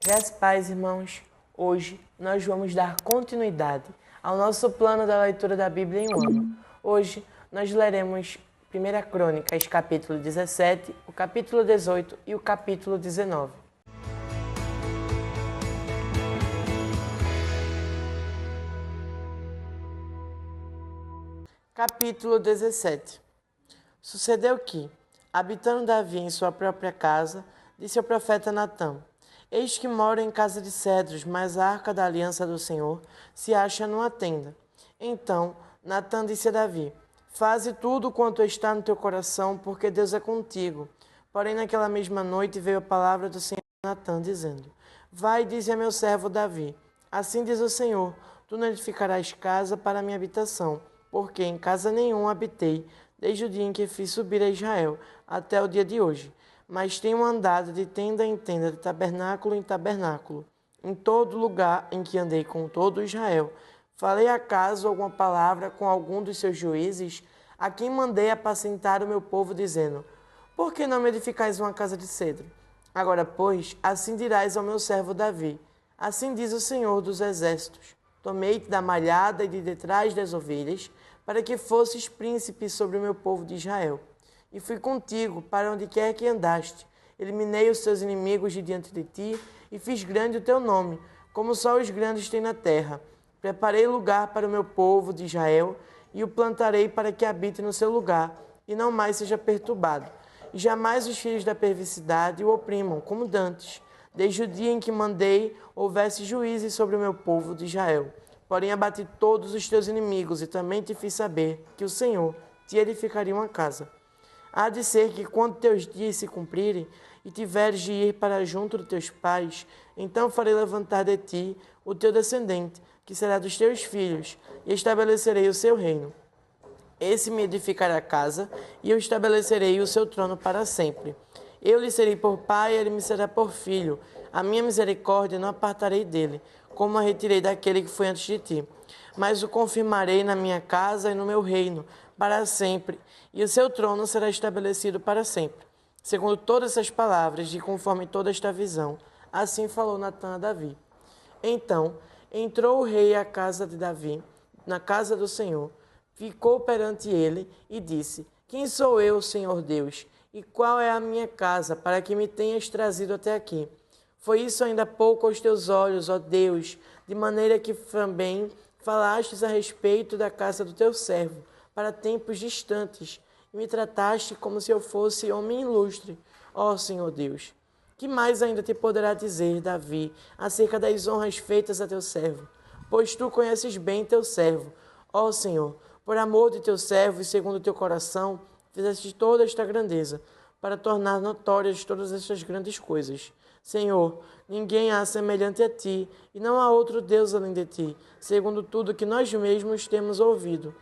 Graças a Deus, irmãos, hoje nós vamos dar continuidade ao nosso plano da leitura da Bíblia em um ano. Hoje nós leremos 1 Crônicas, capítulo 17, o capítulo 18 e o capítulo 19. Capítulo 17. Sucedeu que, habitando Davi em sua própria casa, disse ao profeta Natã: Eis que moro em casa de cedros, mas a arca da aliança do Senhor se acha numa tenda. Então Natã disse a Davi: Faze tudo quanto está no teu coração, porque Deus é contigo. Porém, naquela mesma noite veio a palavra do Senhor a Natã, dizendo: Vai e dize a meu servo Davi: Assim diz o Senhor: Tu não edificarás casa para a minha habitação, porque em casa nenhuma habitei, desde o dia em que fiz subir a Israel, até o dia de hoje. Mas tenho andado de tenda em tenda, de tabernáculo em tabernáculo, em todo lugar em que andei com todo Israel. Falei acaso alguma palavra com algum dos seus juízes, a quem mandei apacentar o meu povo, dizendo: Por que não me edificais uma casa de cedro? Agora, pois, assim dirás ao meu servo Davi: Assim diz o Senhor dos Exércitos: Tomei-te da malhada e de detrás das ovelhas, para que fosses príncipe sobre o meu povo de Israel. E fui contigo para onde quer que andaste. Eliminei os teus inimigos de diante de ti, e fiz grande o teu nome, como só os grandes têm na terra. Preparei lugar para o meu povo de Israel, e o plantarei para que habite no seu lugar, e não mais seja perturbado. E jamais os filhos da perversidade o oprimam, como dantes, desde o dia em que mandei houvesse juízes sobre o meu povo de Israel. Porém abati todos os teus inimigos, e também te fiz saber que o Senhor te edificaria uma casa. Há de ser que, quando teus dias se cumprirem, e tiveres de ir para junto dos teus pais, então farei levantar de ti o teu descendente, que será dos teus filhos, e estabelecerei o seu reino. Esse me edificará a casa, e eu estabelecerei o seu trono para sempre. Eu lhe serei por pai, e ele me será por filho. A minha misericórdia não apartarei dele, como a retirei daquele que foi antes de ti. Mas o confirmarei na minha casa e no meu reino, para sempre, e o seu trono será estabelecido para sempre. Segundo todas essas palavras, e conforme toda esta visão, assim falou Natã a Davi. Então entrou o rei à casa de Davi, na casa do Senhor, ficou perante ele e disse: Quem sou eu, Senhor Deus, e qual é a minha casa, para que me tenhas trazido até aqui? Foi isso ainda pouco aos teus olhos, ó Deus, de maneira que também falastes a respeito da casa do teu servo, para tempos distantes, e me trataste como se eu fosse homem ilustre, ó Senhor Deus. Que mais ainda te poderá dizer, Davi, acerca das honras feitas a teu servo? Pois tu conheces bem teu servo, ó Senhor, por amor de teu servo e segundo o teu coração, fizeste toda esta grandeza, para tornar notórias todas estas grandes coisas. Senhor, ninguém há semelhante a ti, e não há outro Deus além de ti, segundo tudo que nós mesmos temos ouvido.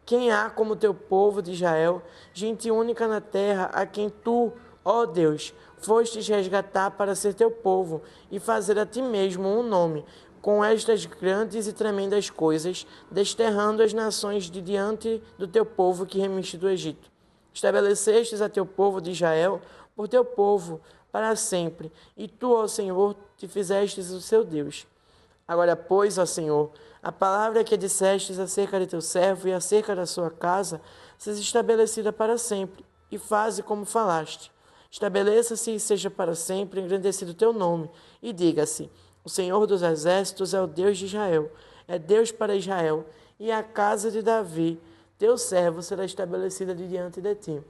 Quem há como teu povo de Israel, gente única na terra, a quem tu, ó Deus, fostes resgatar para ser teu povo e fazer a ti mesmo um nome, com estas grandes e tremendas coisas, desterrando as nações de diante do teu povo que remiste do Egito. Estabelecestes a teu povo de Israel por teu povo para sempre, e tu, ó Senhor, te fizestes o seu Deus. Agora, pois, ó Senhor, a palavra que dissestes acerca de teu servo e acerca da sua casa seja estabelecida para sempre, e faze como falaste. Estabeleça-se e seja para sempre engrandecido teu nome, e diga-se: O Senhor dos Exércitos é o Deus de Israel, é Deus para Israel, e a casa de Davi, teu servo, será estabelecida diante de ti.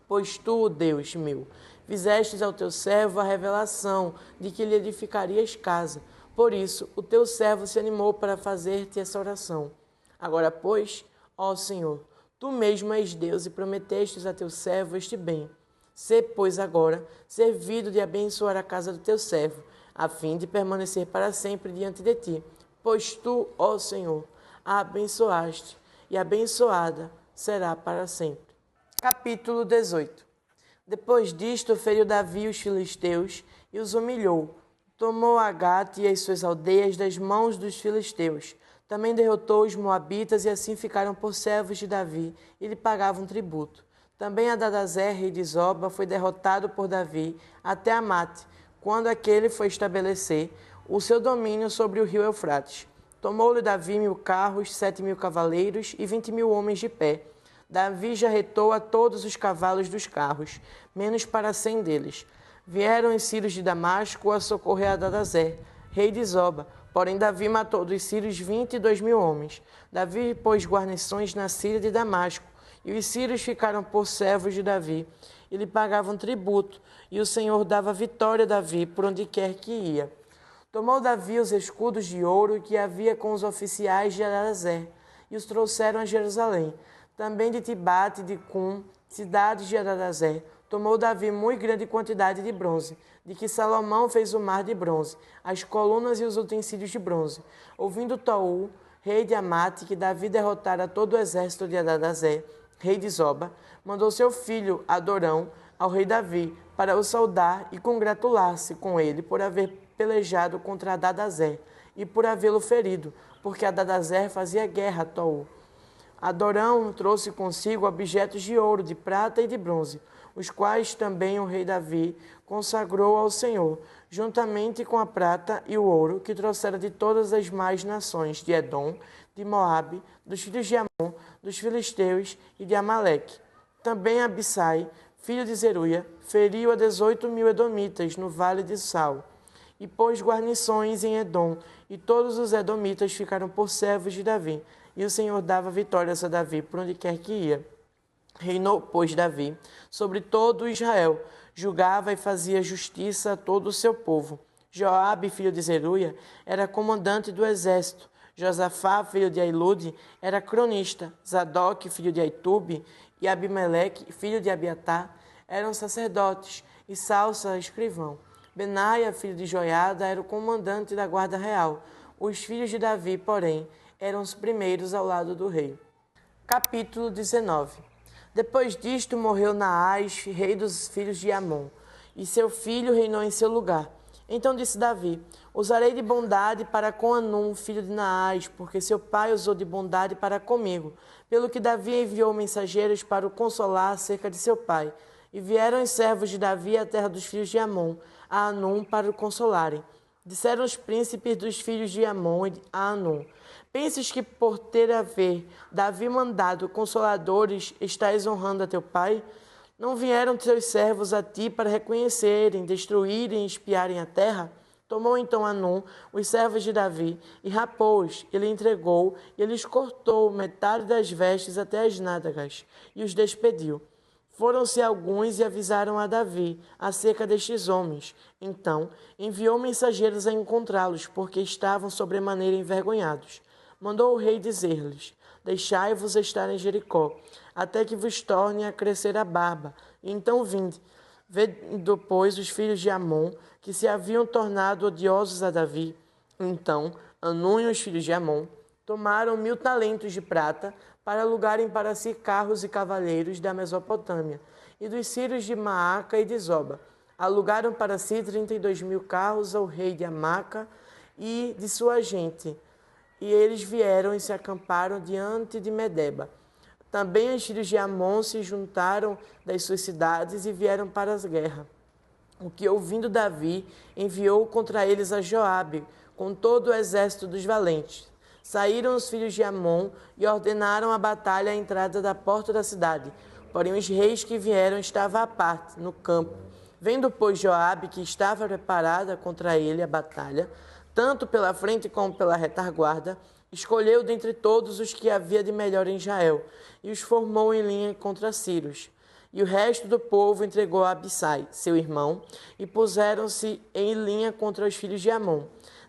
Pois tu, Deus meu, fizestes ao teu servo a revelação de que lhe edificarias casa. Por isso, o teu servo se animou para fazer-te essa oração. Agora, pois, ó Senhor, tu mesmo és Deus e prometestes a teu servo este bem. Sê, pois, agora servido de abençoar a casa do teu servo, a fim de permanecer para sempre diante de ti. Pois tu, ó Senhor, a abençoaste, e abençoada será para sempre. Capítulo 18. Depois disto, feriu Davi os filisteus e os humilhou. Tomou Agate e as suas aldeias das mãos dos filisteus. Também derrotou os moabitas e assim ficaram por servos de Davi e lhe pagavam tributo. Também Hadadezer, rei de Zoba, foi derrotado por Davi até Amate, quando aquele foi estabelecer o seu domínio sobre o rio Eufrates. Tomou-lhe Davi 1000 carros, 7.000 cavaleiros e 20.000 homens de pé. Davi jarretou a todos os cavalos dos carros, menos para 100 deles. Vieram os sírios de Damasco a socorrer Hadadezer, rei de Zoba. Porém, Davi matou dos sírios 22.000 homens. Davi pôs guarnições na Síria de Damasco, e os sírios ficaram por servos de Davi, e lhe pagavam tributo, e o Senhor dava vitória a Davi por onde quer que ia. Tomou Davi os escudos de ouro que havia com os oficiais de Hadadezer, e os trouxeram a Jerusalém. Também de Tibate e de Cum, cidades de Hadadezer, tomou Davi muito grande quantidade de bronze, de que Salomão fez o mar de bronze, as colunas e os utensílios de bronze. Ouvindo Tou, rei de Amate, que Davi derrotara todo o exército de Hadadezer, rei de Zoba, mandou seu filho Adorão ao rei Davi, para o saudar e congratular-se com ele por haver pelejado contra Hadadezer e por havê-lo ferido, porque Hadadezer fazia guerra a Tou. Adorão trouxe consigo objetos de ouro, de prata e de bronze, os quais também o rei Davi consagrou ao Senhor, juntamente com a prata e o ouro que trouxera de todas as mais nações, de Edom, de Moabe, dos filhos de Amon, dos filisteus e de Amaleque. Também Abissai, filho de Zeruia, feriu a 18.000 edomitas no vale de Sal, e pôs guarnições em Edom, e todos os edomitas ficaram por servos de Davi, e o Senhor dava vitórias a Davi por onde quer que ia. Reinou, pois, Davi sobre todo Israel, julgava e fazia justiça a todo o seu povo. Joabe, filho de Zeruia, era comandante do exército. Josafá, filho de Ailude, era cronista. Zadok, filho de Aitube, e Abimeleque, filho de Abiatar, eram sacerdotes, e Salsa, escrivão. Benaia, filho de Joiada, era o comandante da guarda real. Os filhos de Davi, porém, eram os primeiros ao lado do rei. Capítulo 19. Depois disto morreu Naás, rei dos filhos de Amon, e seu filho reinou em seu lugar. Então disse Davi: usarei de bondade para com Anum, filho de Naás, porque seu pai usou de bondade para comigo. Pelo que Davi enviou mensageiros para o consolar acerca de seu pai. E vieram os servos de Davi à terra dos filhos de Amon, a Anum, para o consolarem. Disseram os príncipes dos filhos de Amon a Anum: pensas que por ter haver Davi mandado consoladores, estás honrando a teu pai? Não vieram teus servos a ti para reconhecerem, destruírem e espiarem a terra? Tomou então Anum os servos de Davi e rapou-os, ele entregou e eles cortou metade das vestes até as nádegas e os despediu. Foram-se alguns e avisaram a Davi acerca destes homens. Então enviou mensageiros a encontrá-los, porque estavam sobremaneira envergonhados. Mandou o rei dizer-lhes: deixai-vos estar em Jericó, até que vos torne a crescer a barba. E então vinde. Vendo, pois, os filhos de Amon, que se haviam tornado odiosos a Davi. Então Anum e os filhos de Amon tomaram 1000 talentos de prata para alugarem para si carros e cavaleiros da Mesopotâmia e dos sírios de Maaca e de Zoba. Alugaram para si 32.000 carros ao rei de Amaca e de sua gente. E eles vieram e se acamparam diante de Medeba. Também os filhos de Amon se juntaram das suas cidades e vieram para a guerra. O que, ouvindo Davi, enviou contra eles a Joabe, com todo o exército dos valentes. Saíram os filhos de Amon e ordenaram a batalha à entrada da porta da cidade. Porém os reis que vieram estavam à parte, no campo. Vendo, pois, Joabe que estava preparada contra ele a batalha, tanto pela frente como pela retaguarda, escolheu dentre todos os que havia de melhor em Israel, e os formou em linha contra Círios. E o resto do povo entregou a Abissai, seu irmão, e puseram-se em linha contra os filhos de Amon.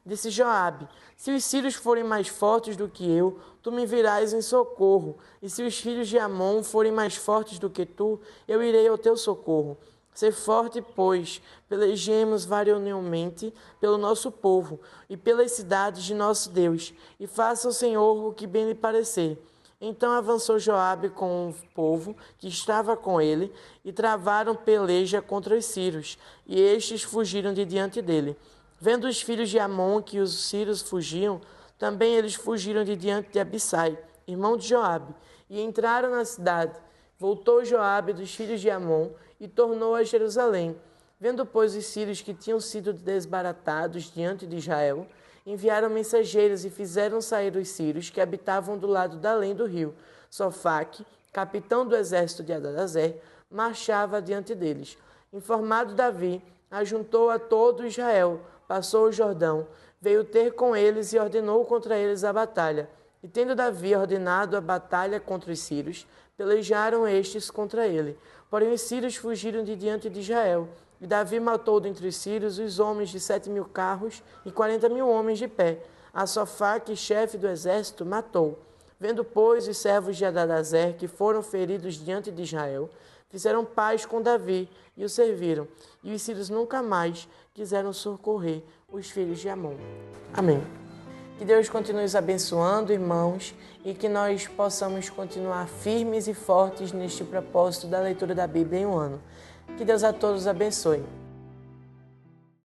Disse Joabe: se os sírios forem mais fortes do que eu, tu me virás em socorro, e se os filhos de Amon forem mais fortes do que tu, eu irei ao teu socorro. Ser forte, pois, pelejemos varonilmente pelo nosso povo e pelas cidades de nosso Deus, e faça o Senhor o que bem lhe parecer. Então avançou Joabe com o povo que estava com ele, e travaram peleja contra os sírios, e estes fugiram de diante dele. Vendo os filhos de Amon que os sírios fugiam, também eles fugiram de diante de Abissai, irmão de Joabe, e entraram na cidade. Voltou Joabe dos filhos de Amon e tornou a Jerusalém. Vendo, pois, os sírios que tinham sido desbaratados diante de Israel, enviaram mensageiros e fizeram sair os sírios que habitavam do lado da além do rio. Sofaque, capitão do exército de Hadadezer, marchava diante deles. Informado Davi, ajuntou a todo Israel, passou o Jordão, veio ter com eles e ordenou contra eles a batalha. E tendo Davi ordenado a batalha contra os sírios, pelejaram estes contra ele. Porém os sírios fugiram de diante de Israel. E Davi matou dentre os sírios os homens de 7.000 carros e 40.000 homens de pé. A Sofaque, chefe do exército, matou. Vendo, pois, os servos de Hadadezer que foram feridos diante de Israel, fizeram paz com Davi e o serviram. E os sírios nunca mais quiseram socorrer os filhos de Amon. Amém. Que Deus continue nos abençoando, irmãos, e que nós possamos continuar firmes e fortes neste propósito da leitura da Bíblia em um ano. Que Deus a todos abençoe.